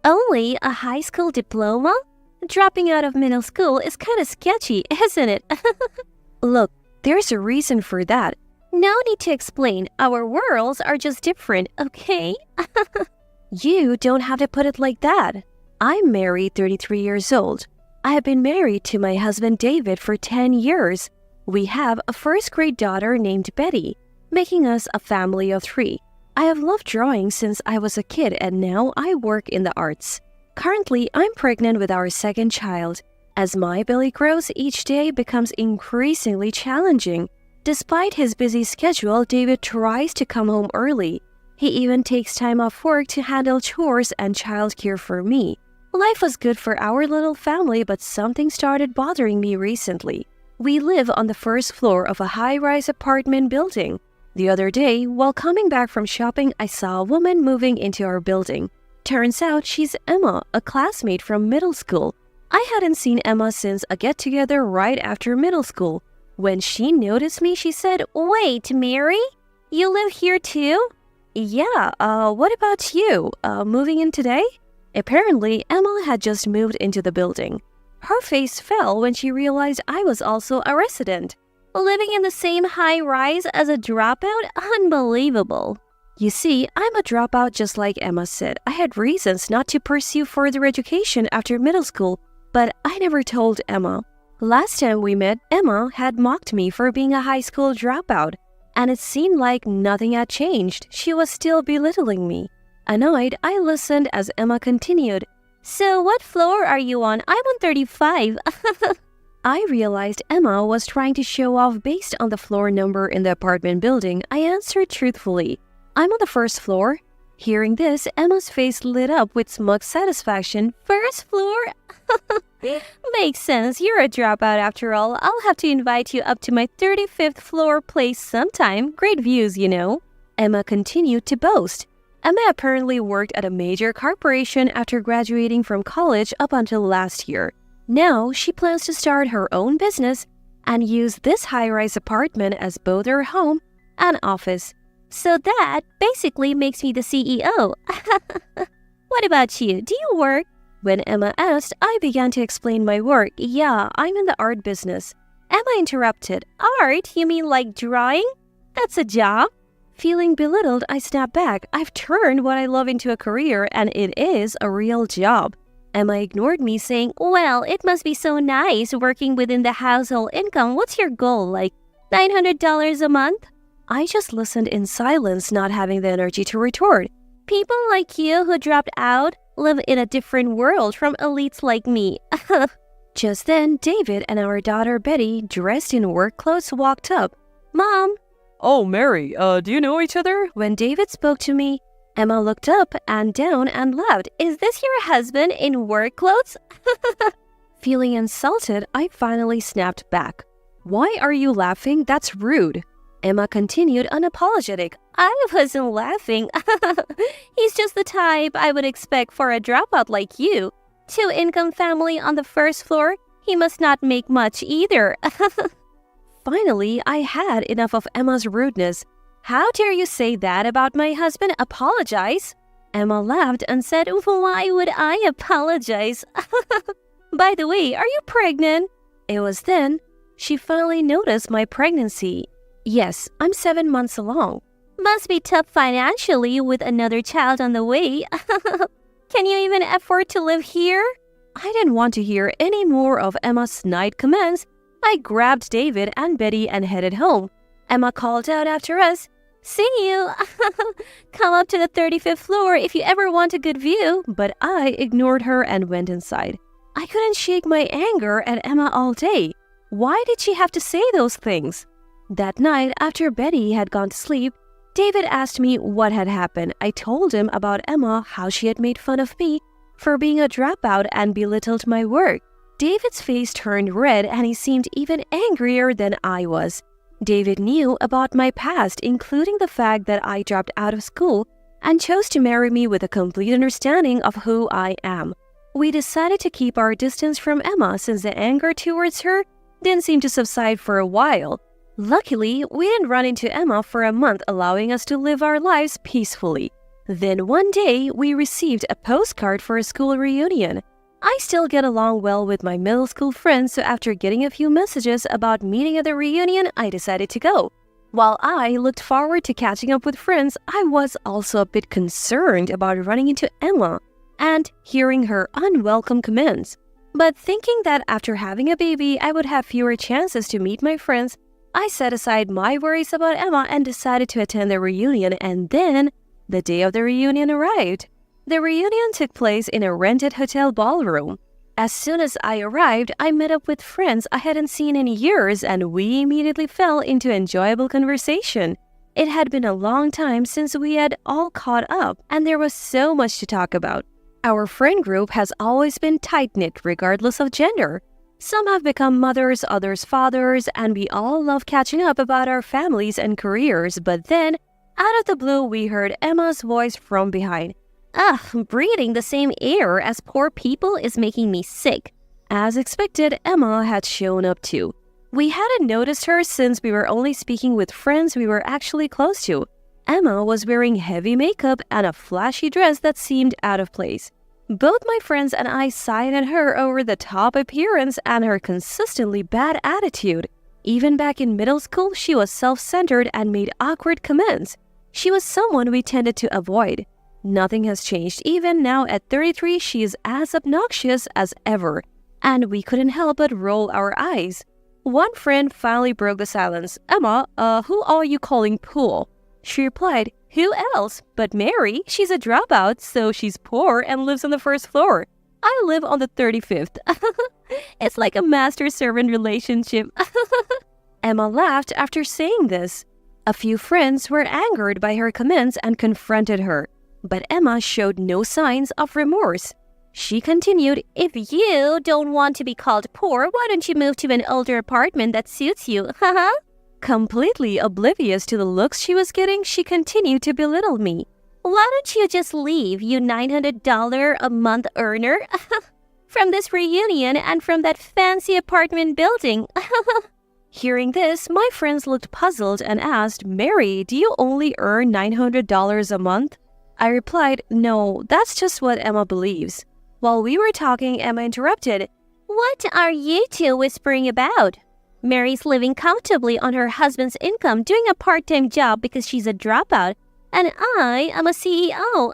Only a high school diploma? Dropping out of middle school is kind of sketchy, isn't it? Look, there's a reason for that. No need to explain. Our worlds are just different, okay? You don't have to put it like that. I'm married, 33 years old. I have been married to my husband David for 10 years. We have a first-grade daughter named Betty, making us a family of 3. I have loved drawing since I was a kid and now I work in the arts. Currently, I'm pregnant with our second child. As my belly grows, each day becomes increasingly challenging. Despite his busy schedule, David tries to come home early. He even takes time off work to handle chores and childcare for me. Life was good for our little family, but something started bothering me recently. We live on the first floor of a high-rise apartment building. The other day, while coming back from shopping, I saw a woman moving into our building. Turns out she's Emma, a classmate from middle school. I hadn't seen Emma since a get-together right after middle school. When she noticed me, she said, "Wait, Mary? You live here too?" "Yeah, what about you? Moving in today?" Apparently, Emma had just moved into the building. Her face fell when she realized I was also a resident. Living in the same high-rise as a dropout? Unbelievable. You see, I'm a dropout just like Emma said. I had reasons not to pursue further education after middle school, but I never told Emma. Last time we met, Emma had mocked me for being a high school dropout, and it seemed like nothing had changed. She was still belittling me. Annoyed, I listened as Emma continued, "So what floor are you on? I'm on 35. I realized Emma was trying to show off based on the floor number in the apartment building. I answered truthfully, "I'm on the first floor." Hearing this, Emma's face lit up with smug satisfaction. "First floor? Makes sense. You're a dropout after all. I'll have to invite you up to my 35th floor place sometime. Great views, you know." Emma continued to boast. Emma apparently worked at a major corporation after graduating from college up until last year. Now, she plans to start her own business and use this high-rise apartment as both her home and office. So that basically makes me the CEO. What about you? Do you work? When Emma asked, I began to explain my work. "Yeah, I'm in the art business." Emma interrupted. "Art? You mean like drawing? That's a job?" Feeling belittled, I snapped back. I've turned what I love into a career, and it is a real job. Emma ignored me, saying, "Well, it must be so nice working within the household income. What's your goal, like $900 a month?" I just listened in silence, not having the energy to retort. People like you who dropped out live in a different world from elites like me. Just then, David and our daughter Betty, dressed in work clothes, walked up. "Mom." "Oh, Mary, do you know each other?" When David spoke to me, Emma looked up and down and laughed. "Is this your husband in work clothes?" Feeling insulted, I finally snapped back. "Why are you laughing? That's rude." Emma continued unapologetic. "I wasn't laughing. He's just the type I would expect for a dropout like you. 2-income family on the first floor. He must not make much either." Finally, I had enough of Emma's rudeness. "How dare you say that about my husband? Apologize." Emma laughed and said, "Why would I apologize? By the way, are you pregnant?" It was then she finally noticed my pregnancy. "Yes, I'm 7 months along." "Must be tough financially with another child on the way." "Can you even afford to live here?" I didn't want to hear any more of Emma's snide comments. I grabbed David and Betty and headed home. Emma called out after us, "See you. Come up to the 35th floor if you ever want a good view." But I ignored her and went inside. I couldn't shake my anger at Emma all day. Why did she have to say those things? That night, after Betty had gone to sleep, David asked me what had happened. I told him about Emma, how she had made fun of me for being a dropout and belittled my work. David's face turned red and he seemed even angrier than I was. David knew about my past, including the fact that I dropped out of school and chose to marry me with a complete understanding of who I am. We decided to keep our distance from Emma since the anger towards her didn't seem to subside for a while. Luckily, we didn't run into Emma for a month, allowing us to live our lives peacefully. Then one day, we received a postcard for a school reunion. I still get along well with my middle school friends, so after getting a few messages about meeting at the reunion, I decided to go. While I looked forward to catching up with friends, I was also a bit concerned about running into Emma and hearing her unwelcome comments. But thinking that after having a baby, I would have fewer chances to meet my friends, I set aside my worries about Emma and decided to attend the reunion, and then the day of the reunion arrived. The reunion took place in a rented hotel ballroom. As soon as I arrived, I met up with friends I hadn't seen in years, and we immediately fell into enjoyable conversation. It had been a long time since we had all caught up, and there was so much to talk about. Our friend group has always been tight-knit regardless of gender. Some have become mothers, others fathers, and we all love catching up about our families and careers. But then, out of the blue, we heard Emma's voice from behind. Ugh, breathing the same air as poor people is making me sick. As expected, Emma had shown up too. We hadn't noticed her since we were only speaking with friends we were actually close to. Emma was wearing heavy makeup and a flashy dress that seemed out of place. Both my friends and I sighed at her over-the-top appearance and her consistently bad attitude. Even back in middle school, she was self-centered and made awkward comments. She was someone we tended to avoid. Nothing has changed. Even now at 33, she is as obnoxious as ever, and we couldn't help but roll our eyes. One friend finally broke the silence. Emma, who are you calling Pool? She replied, who else? But Mary, she's a dropout, so she's poor and lives on the first floor. I live on the 35th. It's like a master-servant relationship. Emma laughed after saying this. A few friends were angered by her comments and confronted her. But Emma showed no signs of remorse. She continued, if you don't want to be called poor, why don't you move to an older apartment that suits you, haha? Completely oblivious to the looks she was getting, she continued to belittle me. Why don't you just leave, you $900 a month earner? From this reunion and from that fancy apartment building. Hearing this, my friends looked puzzled and asked, Mary, do you only earn $900 a month? I replied, no, that's just what Emma believes. While we were talking, Emma interrupted, what are you two whispering about? Mary's living comfortably on her husband's income, doing a part-time job because she's a dropout, and I am a CEO.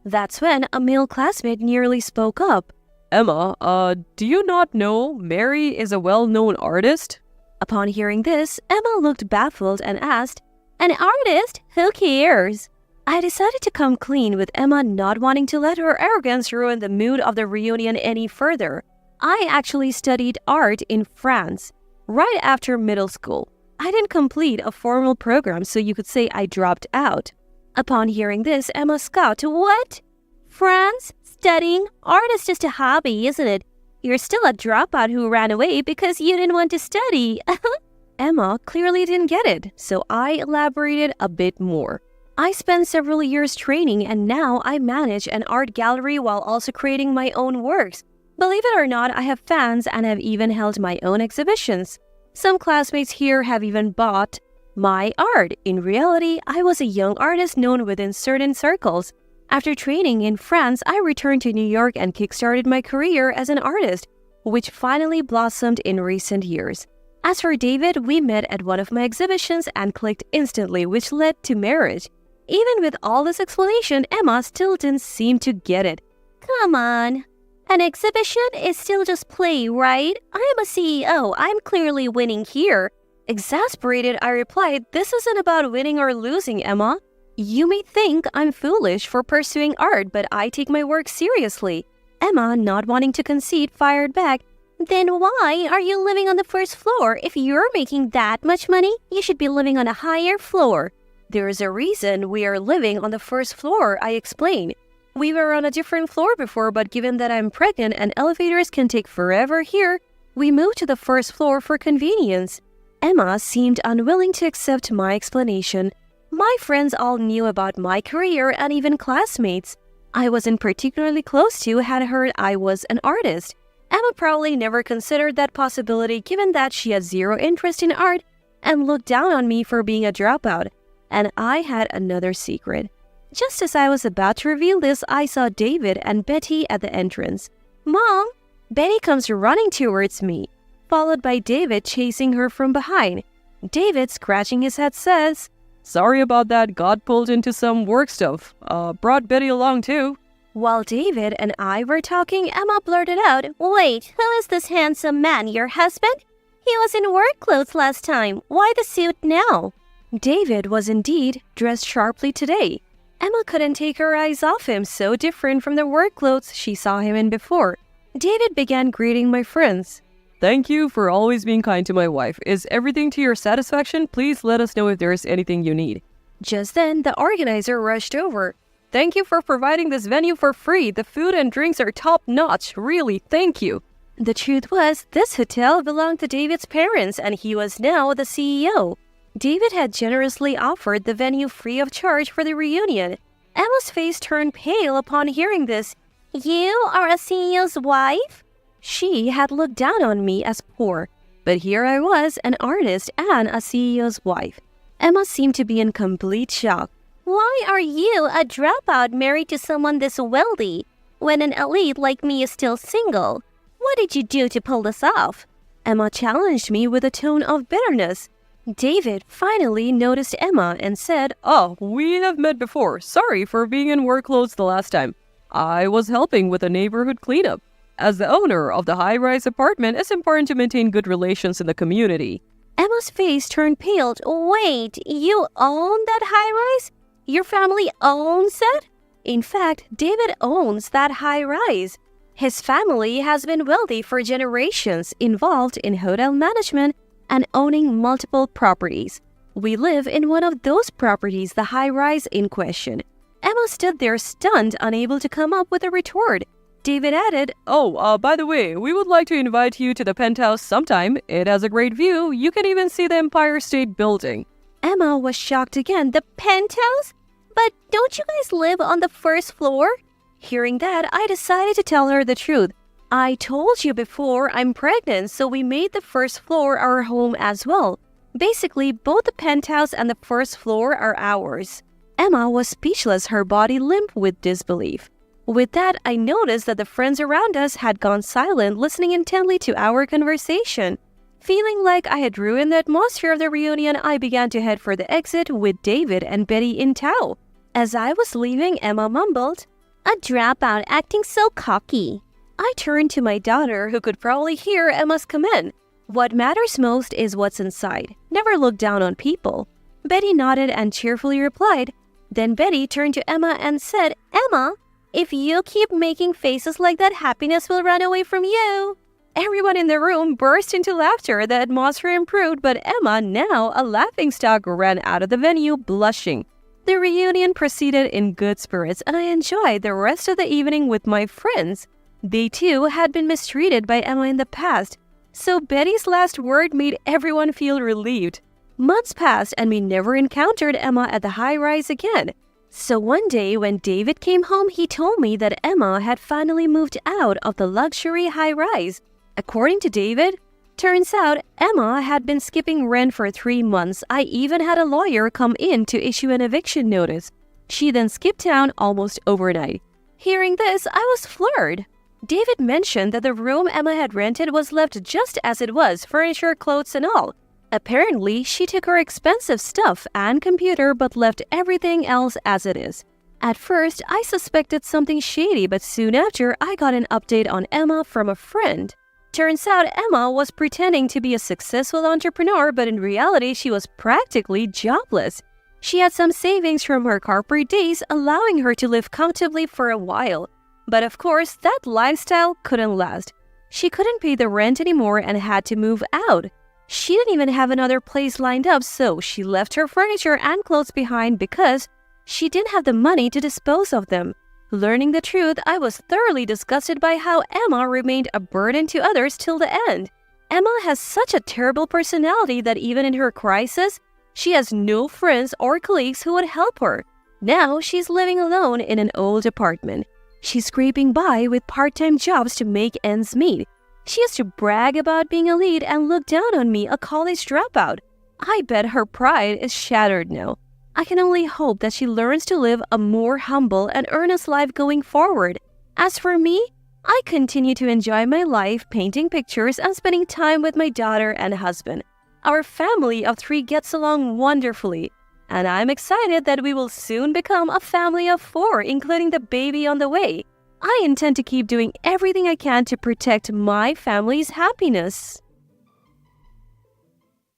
That's when a male classmate nearly spoke up. Emma, do you not know Mary is a well-known artist? Upon hearing this, Emma looked baffled and asked, an artist? Who cares? I decided to come clean with Emma, not wanting to let her arrogance ruin the mood of the reunion any further. I actually studied art in France, right after middle school. I didn't complete a formal program, so you could say I dropped out. Upon hearing this, Emma scoffed. What? France? Studying? Art is just a hobby, isn't it? You're still a dropout who ran away because you didn't want to study. Emma clearly didn't get it, so I elaborated a bit more. I spent several years training, and now I manage an art gallery while also creating my own works. Believe it or not, I have fans and have even held my own exhibitions. Some classmates here have even bought my art. In reality, I was a young artist known within certain circles. After training in France, I returned to New York and kickstarted my career as an artist, which finally blossomed in recent years. As for David, we met at one of my exhibitions and clicked instantly, which led to marriage. Even with all this explanation, Emma still didn't seem to get it. Come on. An exhibition is still just play, right? I am a CEO. I'm clearly winning here. Exasperated, I replied, this isn't about winning or losing, Emma. You may think I'm foolish for pursuing art, but I take my work seriously. Emma, not wanting to concede, fired back, then why are you living on the first floor? If you're making that much money, you should be living on a higher floor. There is a reason we are living on the first floor, I explained. We were on a different floor before, but given that I'm pregnant and elevators can take forever here, we moved to the first floor for convenience. Emma seemed unwilling to accept my explanation. My friends all knew about my career and even classmates I wasn't particularly close to had heard I was an artist. Emma probably never considered that possibility given that she had zero interest in art and looked down on me for being a dropout. And I had another secret. Just as I was about to reveal this, I saw David and Betty at the entrance. "Mom!" Betty comes running towards me, followed by David chasing her from behind. David, scratching his head, says, Sorry about that, got pulled into some work stuff. Brought Betty along too. While David and I were talking, Emma blurted out, "Wait, who is this handsome man, your husband? He was in work clothes last time. Why the suit now?" David was indeed dressed sharply today. Emma couldn't take her eyes off him, so different from the work clothes she saw him in before. David began greeting my friends. Thank you for always being kind to my wife. Is everything to your satisfaction? Please let us know if there is anything you need. Just then, the organizer rushed over. Thank you for providing this venue for free. The food and drinks are top-notch. Really, thank you. The truth was, this hotel belonged to David's parents, and he was now the CEO. David had generously offered the venue free of charge for the reunion. Emma's face turned pale upon hearing this. "You are a CEO's wife?" She had looked down on me as poor, but here I was, an artist and a CEO's wife. Emma seemed to be in complete shock. "Why are you, a dropout, married to someone this wealthy, when an elite like me is still single? What did you do to pull this off?" Emma challenged me with a tone of bitterness. David finally noticed Emma and said, Oh, we have met before. Sorry for being in work clothes the last time. I was helping with a neighborhood cleanup. As the owner of the high-rise apartment, it's important to maintain good relations in the community. Emma's face turned pale. "Wait, you own that high-rise? Your family owns it?" In fact, David owns that high-rise. His family has been wealthy for generations, involved in hotel management and owning multiple properties. We live in one of those properties, the high-rise in question. Emma stood there stunned, unable to come up with a retort. David added, Oh, by the way, we would like to invite you to the penthouse sometime. It has a great view. You can even see the Empire State Building. Emma was shocked again. "The penthouse? But don't you guys live on the first floor?" Hearing that, I decided to tell her the truth. "I told you before, I'm pregnant, so we made the first floor our home as well. Basically, both the penthouse and the first floor are ours." Emma was speechless, her body limp with disbelief. With that, I noticed that the friends around us had gone silent, listening intently to our conversation. Feeling like I had ruined the atmosphere of the reunion, I began to head for the exit with David and Betty in tow. As I was leaving, Emma mumbled, "A dropout acting so cocky." I turned to my daughter, who could probably hear Emma's comment. "What matters most is what's inside. Never look down on people." Betty nodded and cheerfully replied. Then Betty turned to Emma and said, "Emma, if you keep making faces like that, happiness will run away from you." Everyone in the room burst into laughter. The atmosphere improved, but Emma, now a laughingstock, ran out of the venue blushing. The reunion proceeded in good spirits, and I enjoyed the rest of the evening with my friends. They too had been mistreated by Emma in the past, so Betty's last word made everyone feel relieved. Months passed and we never encountered Emma at the high-rise again. So one day when David came home, he told me that Emma had finally moved out of the luxury high-rise. According to David, turns out Emma had been skipping rent for 3 months. I even had a lawyer come in to issue an eviction notice. She then skipped town almost overnight. Hearing this, I was floored. David mentioned that the room Emma had rented was left just as it was, furniture, clothes, and all. Apparently, she took her expensive stuff and computer but left everything else as it is. At first, I suspected something shady, but soon after, I got an update on Emma from a friend. Turns out Emma was pretending to be a successful entrepreneur, but in reality, she was practically jobless. She had some savings from her corporate days, allowing her to live comfortably for a while. But of course, that lifestyle couldn't last. She couldn't pay the rent anymore and had to move out. She didn't even have another place lined up, so she left her furniture and clothes behind because she didn't have the money to dispose of them. Learning the truth, I was thoroughly disgusted by how Emma remained a burden to others till the end. Emma has such a terrible personality that even in her crisis, she has no friends or colleagues who would help her. Now she's living alone in an old apartment. She's scraping by with part-time jobs to make ends meet. She used to brag about being a lead and look down on me, a college dropout. I bet her pride is shattered now. I can only hope that she learns to live a more humble and earnest life going forward. As for me, I continue to enjoy my life painting pictures and spending time with my daughter and husband. Our family of 3 gets along wonderfully, and I'm excited that we will soon become a family of 4, including the baby on the way. I intend to keep doing everything I can to protect my family's happiness.